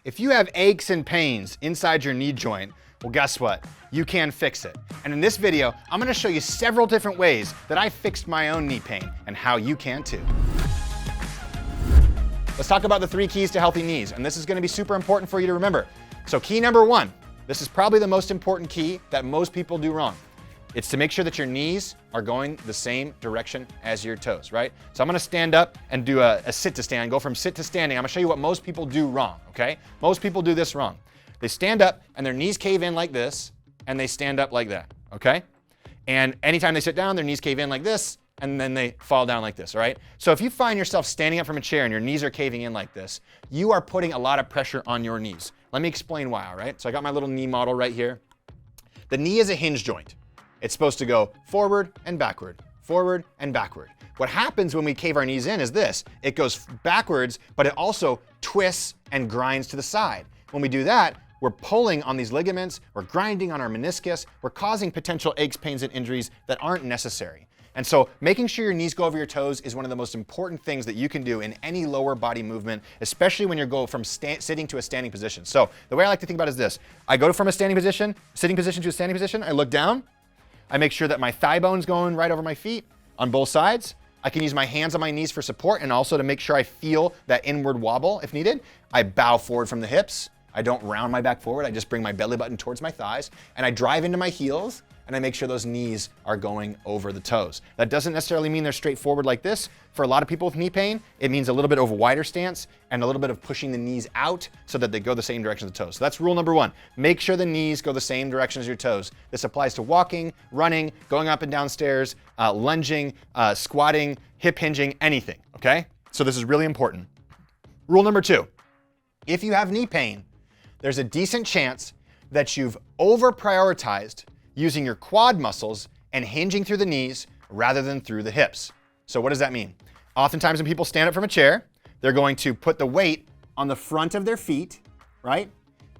If you have aches and pains inside your knee joint, well, guess what? You can fix it. And in this video, I'm gonna show you several different ways that I fixed my own knee pain and how you can too. Let's talk about the 3 keys to healthy knees, and this is gonna be super important for you to remember. So key number 1, this is probably the most important key that most people do wrong. It's to make sure that your knees are going the same direction as your toes, right? So I'm gonna stand up and do a sit to stand, go from sit to standing. I'm gonna show you what most people do wrong, okay? Most people do this wrong. They stand up and their knees cave in like this, and they stand up like that, okay? And anytime they sit down, their knees cave in like this, and then they fall down like this, all right? So if you find yourself standing up from a chair and your knees are caving in like this, you are putting a lot of pressure on your knees. Let me explain why, all right? So I got my little knee model right here. The knee is a hinge joint. It's supposed to go forward and backward, forward and backward. What happens when we cave our knees in is this. It goes backwards, but it also twists and grinds to the side. When we do that, we're pulling on these ligaments, we're grinding on our meniscus, we're causing potential aches, pains, and injuries that aren't necessary. And so making sure your knees go over your toes is one of the most important things that you can do in any lower body movement, especially when you go from sitting to a standing position. So the way I like to think about it is this. I go from a standing position, sitting position to a standing position, I look down, I make sure that my thigh bone's going right over my feet on both sides. I can use my hands on my knees for support and also to make sure I feel that inward wobble if needed. I bow forward from the hips. I don't round my back forward. I just bring my belly button towards my thighs and I drive into my heels and I make sure those knees are going over the toes. That doesn't necessarily mean they're straight forward like this. For a lot of people with knee pain, it means a little bit of a wider stance and a little bit of pushing the knees out so that they go the same direction as the toes. So that's rule number 1. Make sure the knees go the same direction as your toes. This applies to walking, running, going up and down stairs, lunging, squatting, hip hinging, anything, okay? So this is really important. Rule number 2, if you have knee pain, there's a decent chance that you've over-prioritized using your quad muscles and hinging through the knees rather than through the hips. So what does that mean? Oftentimes when people stand up from a chair, they're going to put the weight on the front of their feet, right?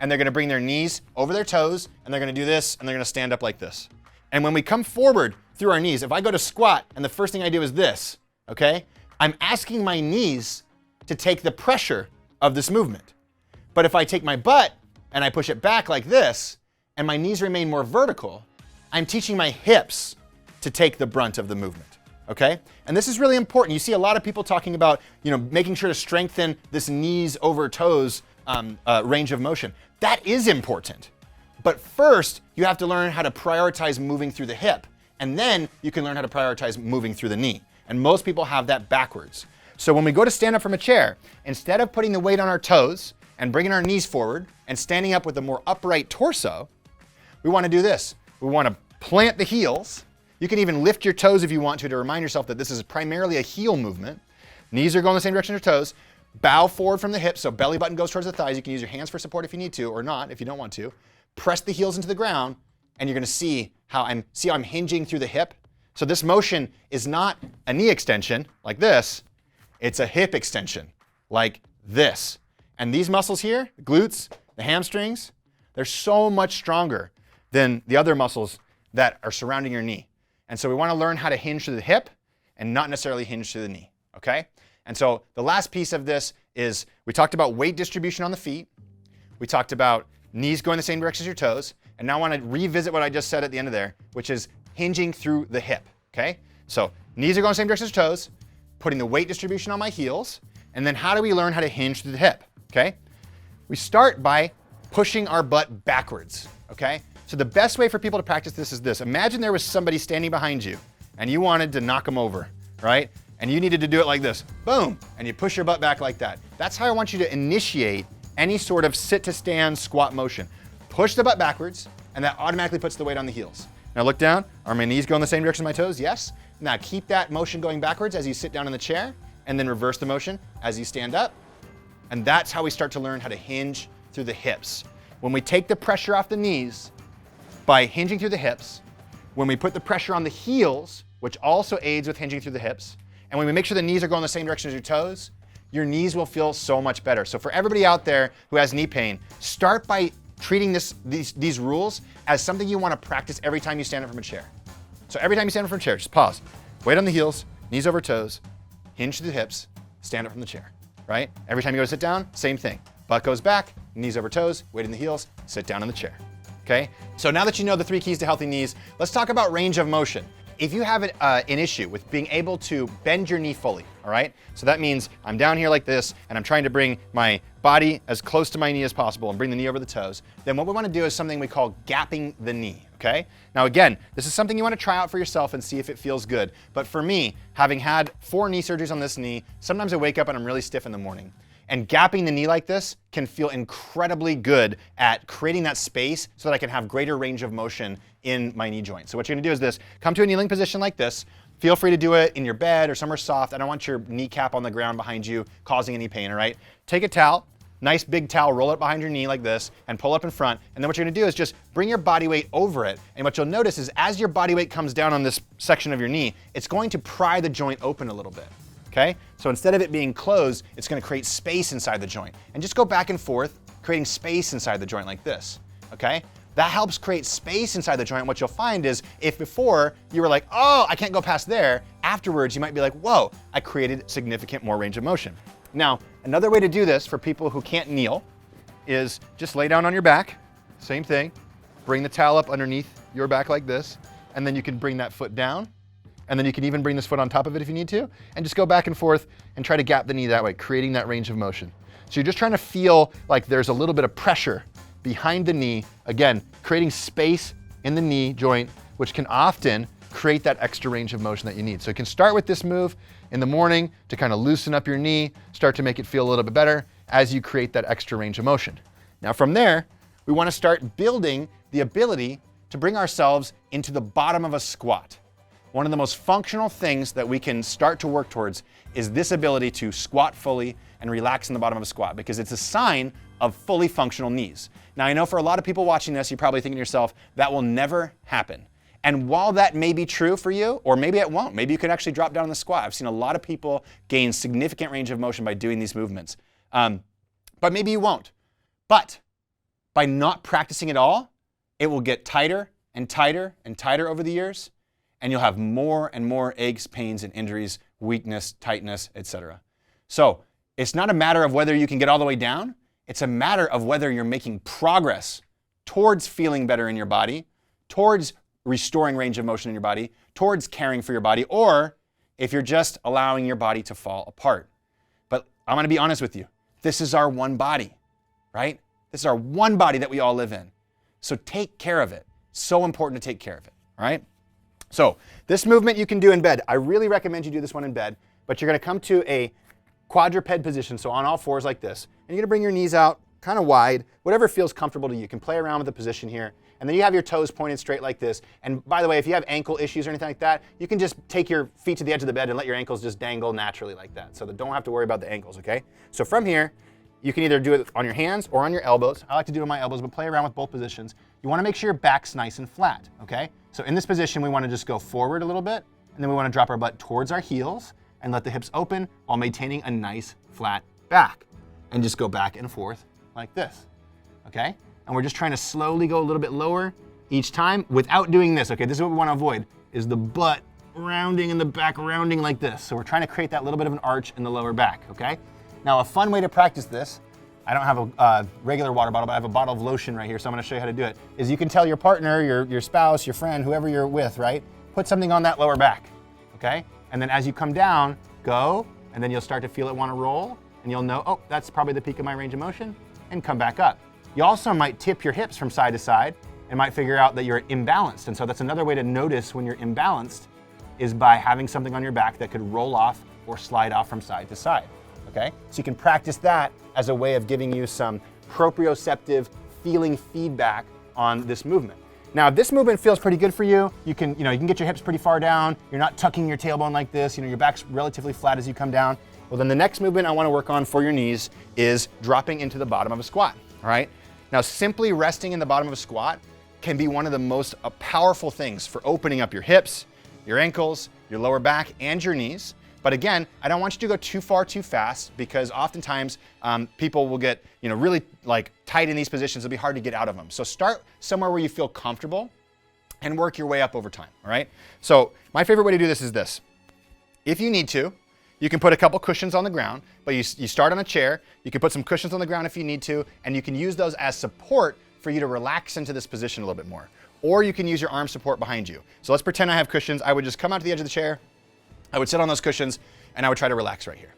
And they're gonna bring their knees over their toes, and they're gonna do this, and they're gonna stand up like this. And when we come forward through our knees, if I go to squat and the first thing I do is this, okay? I'm asking my knees to take the pressure of this movement. But if I take my butt and I push it back like this, and my knees remain more vertical, I'm teaching my hips to take the brunt of the movement, okay? And this is really important. You see a lot of people talking about, making sure to strengthen this knees over toes range of motion. That is important. But first, you have to learn how to prioritize moving through the hip, and then you can learn how to prioritize moving through the knee. And most people have that backwards. So when we go to stand up from a chair, instead of putting the weight on our toes and bringing our knees forward and standing up with a more upright torso, we want to do this. We want to plant the heels. You can even lift your toes if you want to remind yourself that this is primarily a heel movement. Knees are going the same direction as your toes. Bow forward from the hips, so belly button goes towards the thighs. You can use your hands for support if you need to, or not if you don't want to. Press the heels into the ground, and you're going to see how I'm hinging through the hip. So this motion is not a knee extension like this. It's a hip extension like this. And these muscles here, the glutes, the hamstrings, they're so much stronger than the other muscles that are surrounding your knee. And so we want to learn how to hinge through the hip and not necessarily hinge through the knee, okay? And so the last piece of this is we talked about weight distribution on the feet. We talked about knees going the same direction as your toes. And now I want to revisit what I just said at the end of there, which is hinging through the hip, okay? So knees are going the same direction as toes, putting the weight distribution on my heels, and then how do we learn how to hinge through the hip, okay? We start by pushing our butt backwards, okay? So the best way for people to practice this is this. Imagine there was somebody standing behind you and you wanted to knock them over, right? And you needed to do it like this, boom, and you push your butt back like that. That's how I want you to initiate any sort of sit to stand squat motion. Push the butt backwards, and that automatically puts the weight on the heels. Now look down, are my knees going the same direction as my toes? Yes. Now keep that motion going backwards as you sit down in the chair, and then reverse the motion as you stand up. And that's how we start to learn how to hinge through the hips. When we take the pressure off the knees by hinging through the hips, when we put the pressure on the heels, which also aids with hinging through the hips, and when we make sure the knees are going the same direction as your toes, your knees will feel so much better. So for everybody out there who has knee pain, start by treating these rules as something you want to practice every time you stand up from a chair. So every time you stand up from a chair, just pause. Weight on the heels, knees over toes, hinge to the hips, stand up from the chair, right? Every time you go to sit down, same thing. Butt goes back, knees over toes, weight in the heels, sit down in the chair. Okay? So now that you know the 3 keys to healthy knees, let's talk about range of motion. If you have an issue with being able to bend your knee fully, all right? So that means I'm down here like this and I'm trying to bring my body as close to my knee as possible and bring the knee over the toes, then what we want to do is something we call gapping the knee, okay? Now again, this is something you want to try out for yourself and see if it feels good. But for me, having had 4 knee surgeries on this knee, sometimes I wake up and I'm really stiff in the morning. And gapping the knee like this can feel incredibly good at creating that space so that I can have greater range of motion in my knee joint. So what you're gonna do is this, come to a kneeling position like this. Feel free to do it in your bed or somewhere soft. I don't want your kneecap on the ground behind you causing any pain, all right? Take a towel, nice big towel, roll it behind your knee like this and pull up in front. And then what you're gonna do is just bring your body weight over it. And what you'll notice is as your body weight comes down on this section of your knee, it's going to pry the joint open a little bit. Okay? So instead of it being closed, it's gonna create space inside the joint. And just go back and forth, creating space inside the joint like this, okay? That helps create space inside the joint. What you'll find is if before you were like, oh, I can't go past there, afterwards you might be like, whoa, I created significant more range of motion. Now, another way to do this for people who can't kneel is just lay down on your back, same thing, bring the towel up underneath your back like this, and then you can bring that foot down. And then you can even bring this foot on top of it if you need to, and just go back and forth and try to gap the knee that way, creating that range of motion. So you're just trying to feel like there's a little bit of pressure behind the knee, again, creating space in the knee joint, which can often create that extra range of motion that you need. So you can start with this move in the morning to kind of loosen up your knee, start to make it feel a little bit better as you create that extra range of motion. Now from there, we want to start building the ability to bring ourselves into the bottom of a squat. One of the most functional things that we can start to work towards is this ability to squat fully and relax in the bottom of a squat because it's a sign of fully functional knees. Now I know for a lot of people watching this, you're probably thinking to yourself, that will never happen. And while that may be true for you, or maybe it won't, maybe you can actually drop down in the squat. I've seen a lot of people gain significant range of motion by doing these movements. But maybe you won't. But by not practicing at all, it will get tighter and tighter and tighter over the years. And you'll have more and more aches, pains, and injuries, weakness, tightness, etc. So it's not a matter of whether you can get all the way down. It's a matter of whether you're making progress towards feeling better in your body, towards restoring range of motion in your body, towards caring for your body, or if you're just allowing your body to fall apart. But I'm gonna be honest with you. This is our one body, right? This is our one body that we all live in. So take care of it. So important to take care of it, all right? So this movement you can do in bed. I really recommend you do this one in bed, but you're gonna come to a quadruped position, so on all fours like this. And you're gonna bring your knees out kind of wide, whatever feels comfortable to you. You can play around with the position here. And then you have your toes pointed straight like this. And by the way, if you have ankle issues or anything like that, you can just take your feet to the edge of the bed and let your ankles just dangle naturally like that. So that don't have to worry about the ankles, okay? So from here, you can either do it on your hands or on your elbows. I like to do it on my elbows, but play around with both positions. You wanna make sure your back's nice and flat, okay? So in this position, we wanna just go forward a little bit, and then we wanna drop our butt towards our heels and let the hips open while maintaining a nice flat back. And just go back and forth like this, okay? And we're just trying to slowly go a little bit lower each time without doing this, okay? This is what we wanna avoid, is the butt rounding and the back rounding like this. So we're trying to create that little bit of an arch in the lower back, okay? Now a fun way to practice this, I don't have a regular water bottle, but I have a bottle of lotion right here, so I'm gonna show you how to do it, is you can tell your partner, your spouse, your friend, whoever you're with, right? Put something on that lower back, okay? And then as you come down, go, and then you'll start to feel it wanna roll, and you'll know, oh, that's probably the peak of my range of motion, and come back up. You also might tip your hips from side to side, and might figure out that you're imbalanced, and so that's another way to notice when you're imbalanced, is by having something on your back that could roll off or slide off from side to side. Okay? So you can practice that as a way of giving you some proprioceptive feeling feedback on this movement. Now, if this movement feels pretty good for you, you can get your hips pretty far down, you're not tucking your tailbone like this, your back's relatively flat as you come down. Well, then the next movement I want to work on for your knees is dropping into the bottom of a squat, all right? Now, simply resting in the bottom of a squat can be one of the most powerful things for opening up your hips, your ankles, your lower back, and your knees. But again, I don't want you to go too far too fast because oftentimes people will get really tight in these positions. It'll be hard to get out of them. So start somewhere where you feel comfortable and work your way up over time, all right? So my favorite way to do this is this. If you need to, You can put a couple cushions on the ground, but you start on a chair. You can put some cushions on the ground if you need to, and you can use those as support for you to relax into this position a little bit more. Or you can use your arm support behind you. So let's pretend I have cushions. I would just come out to the edge of the chair. I would sit on those cushions, and I would try to relax right here.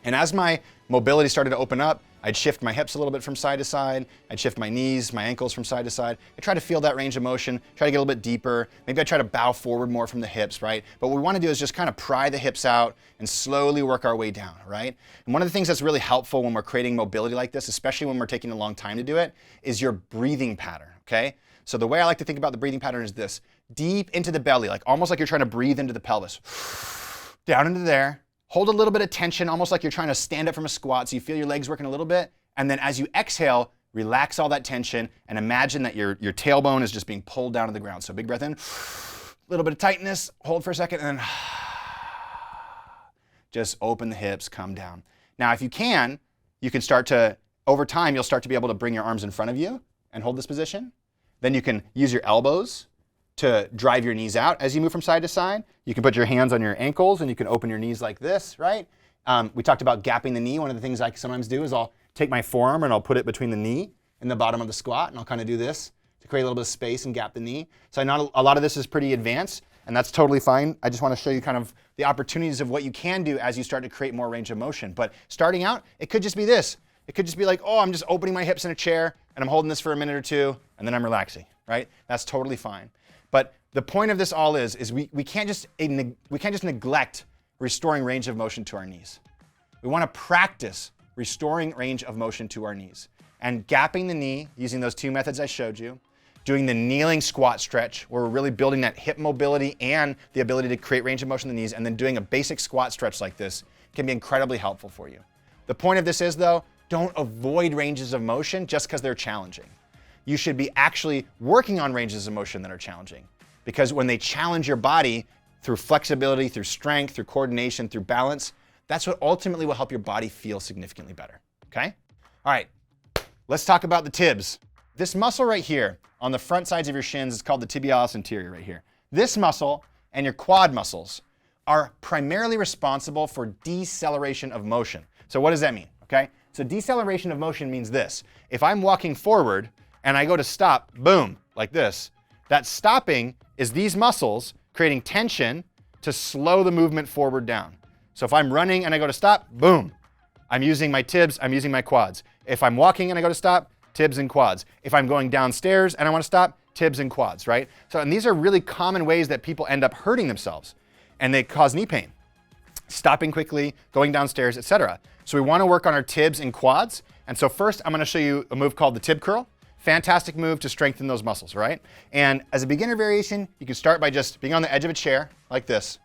And as my mobility started to open up, I'd shift my hips a little bit from side to side. I'd shift my knees, my ankles from side to side. I try to feel that range of motion, try to get a little bit deeper. Maybe I try to bow forward more from the hips, right? But what we want to do is just kind of pry the hips out and slowly work our way down, right? And one of the things that's really helpful when we're creating mobility like this, especially when we're taking a long time to do it, is your breathing pattern, okay? So the way I like to think about the breathing pattern is this: deep into the belly, like almost like you're trying to breathe into the pelvis. Down into there. Hold a little bit of tension, almost like you're trying to stand up from a squat, so you feel your legs working a little bit. And then as you exhale, relax all that tension and imagine that your tailbone is just being pulled down to the ground. So big breath in, a little bit of tightness, hold for a second, and then just open the hips, come down. Now, if you can start to, over time, you'll start to be able to bring your arms in front of you and hold this position. Then you can use your elbows to drive your knees out as you move from side to side. You can put your hands on your ankles and you can open your knees like this, right? We talked about gapping the knee. One of the things I sometimes do is I'll take my forearm and I'll put it between the knee and the bottom of the squat, and I'll kind of do this to create a little bit of space and gap the knee. So I know a lot of this is pretty advanced, and that's totally fine. I just want to show you kind of the opportunities of what you can do as you start to create more range of motion. But starting out, it could just be this. It could just be like, oh, I'm just opening my hips in a chair and I'm holding this for a minute or two and then I'm relaxing, right? That's totally fine. But the point of this all is we can't just neglect restoring range of motion to our knees. We want to practice restoring range of motion to our knees. And gapping the knee, using those two methods I showed you, doing the kneeling squat stretch, where we're really building that hip mobility and the ability to create range of motion in the knees, and then doing a basic squat stretch like this can be incredibly helpful for you. The point of this is, though, don't avoid ranges of motion just because they're challenging. You should be actually working on ranges of motion that are challenging, because when they challenge your body through flexibility, through strength, through coordination, through balance, that's what ultimately will help your body feel significantly better, okay? All right, let's talk about the tibs. This muscle right here on the front sides of your shins is called the tibialis anterior right here. This muscle and your quad muscles are primarily responsible for deceleration of motion. So what does that mean, okay? So deceleration of motion means this. If I'm walking forward and I go to stop, boom, like this, that stopping is these muscles creating tension to slow the movement forward down. So if I'm running and I go to stop, boom, I'm using my tibs, I'm using my quads. If I'm walking and I go to stop, tibs and quads. If I'm going downstairs and I want to stop, tibs and quads, right? So, and these are really common ways that people end up hurting themselves and they cause knee pain. Stopping quickly, going downstairs, etc. So we want to work on our tibs and quads. And so first I'm going to show you a move called the tib curl. Fantastic move to strengthen those muscles, right? And as a beginner variation, you can start by just being on the edge of a chair like this.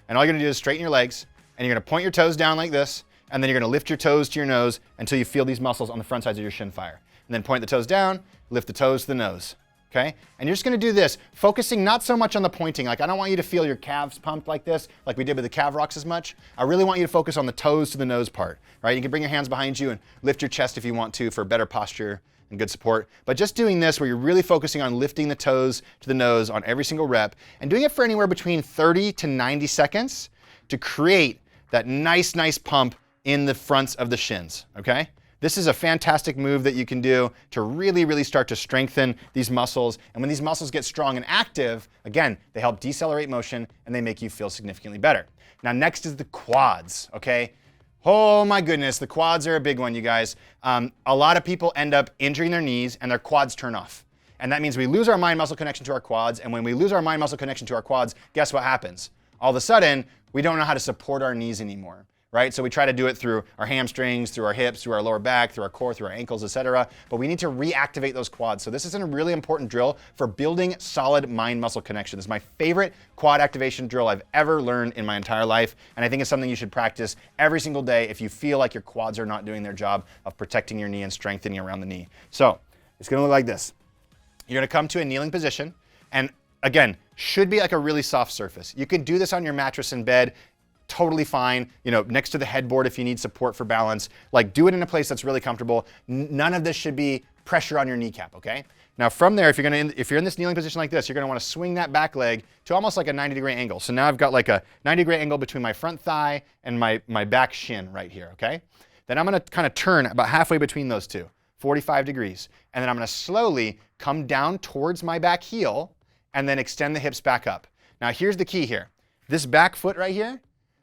And all you're going to do is straighten your legs, and you're going to point your toes down like this, and then you're going to lift your toes to your nose until you feel these muscles on the front sides of your shin fire. And then point the toes down, lift the toes to the nose, okay? And you're just going to do this, focusing not so much on the pointing. Like, I don't want you to feel your calves pumped like this, like we did with the calf rocks as much. I really want you to focus on the toes to the nose part, right? You can bring your hands behind you and lift your chest if you want to for better posture and good support. But just doing this where you're really focusing on lifting the toes to the nose on every single rep and doing it for anywhere between 30 to 90 seconds to create that nice pump in the fronts of the shins, okay? This is a fantastic move that you can do to really start to strengthen these muscles. And when these muscles get strong and active, again, they help decelerate motion and they make you feel significantly better. Now, next is the quads, okay? Oh my goodness, the quads are a big one, you guys. A lot of people end up injuring their knees and their quads turn off. And that means we lose our mind-muscle connection to our quads. And when we lose our mind-muscle connection to our quads, guess what happens? All of a sudden, we don't know how to support our knees anymore, right? So we try to do it through our hamstrings, through our hips, through our lower back, through our core, through our ankles, etc. But we need to reactivate those quads. So this is a really important drill for building solid mind-muscle connection. This is my favorite quad activation drill I've ever learned in my entire life. And I think it's something you should practice every single day if you feel like your quads are not doing their job of protecting your knee and strengthening around the knee. So it's gonna look like this. You're gonna come to a kneeling position, and again, should be like a really soft surface. You can do this on your mattress in bed, totally fine, you know, next to the headboard if you need support for balance. Like, do it in a place that's really comfortable. None of this should be pressure on your kneecap, okay? Now from there, if you're in this kneeling position like this, you're gonna wanna swing that back leg to almost like a 90-degree angle. So now I've got like a 90-degree angle between my front thigh and my back shin right here, okay? Then I'm gonna kind of turn about halfway between those two, 45 degrees. And then I'm gonna slowly come down towards my back heel and then extend the hips back up. Now here's the key here. This back foot right here,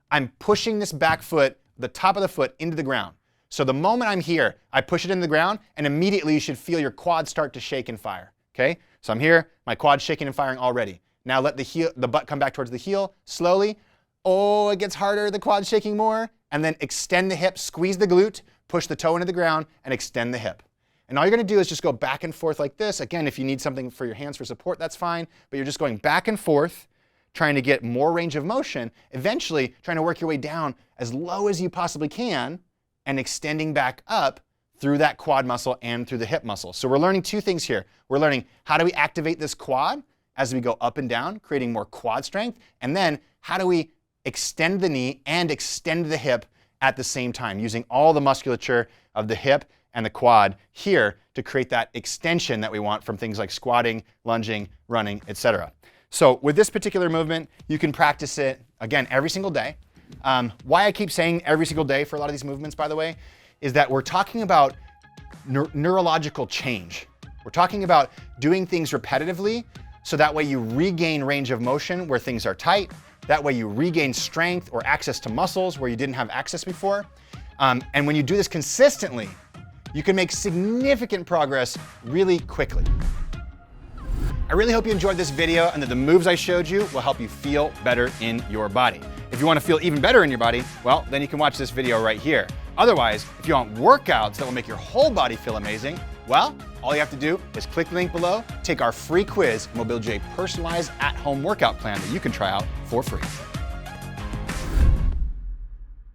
I'm pushing this back foot, the top of the foot, into the ground. So the moment I'm here, I push it into the ground, and immediately you should feel your quads start to shake and fire, okay? So I'm here, my quad's shaking and firing already. Now let the butt come back towards the heel, slowly. Oh, it gets harder, the quad's shaking more. And then extend the hip, squeeze the glute, push the toe into the ground, and extend the hip. And all you're gonna do is just go back and forth like this. Again, if you need something for your hands for support, that's fine, but you're just going back and forth, trying to get more range of motion, eventually trying to work your way down as low as you possibly can, and extending back up through that quad muscle and through the hip muscle. So we're learning two things here. We're learning how do we activate this quad as we go up and down, creating more quad strength, and then how do we extend the knee and extend the hip at the same time, using all the musculature of the hip and the quad here to create that extension that we want from things like squatting, lunging, running, etc. So with this particular movement, you can practice it, again, every single day. Why I keep saying every single day for a lot of these movements, by the way, is that we're talking about neurological change. We're talking about doing things repetitively so that way you regain range of motion where things are tight. That way you regain strength or access to muscles where you didn't have access before. And when you do this consistently, you can make significant progress really quickly. I really hope you enjoyed this video and that the moves I showed you will help you feel better in your body. If you want to feel even better in your body, well, then you can watch this video right here. Otherwise, if you want workouts that will make your whole body feel amazing, well, all you have to do is click the link below, take our free quiz, and we'll build you a personalized at-home workout plan that you can try out for free.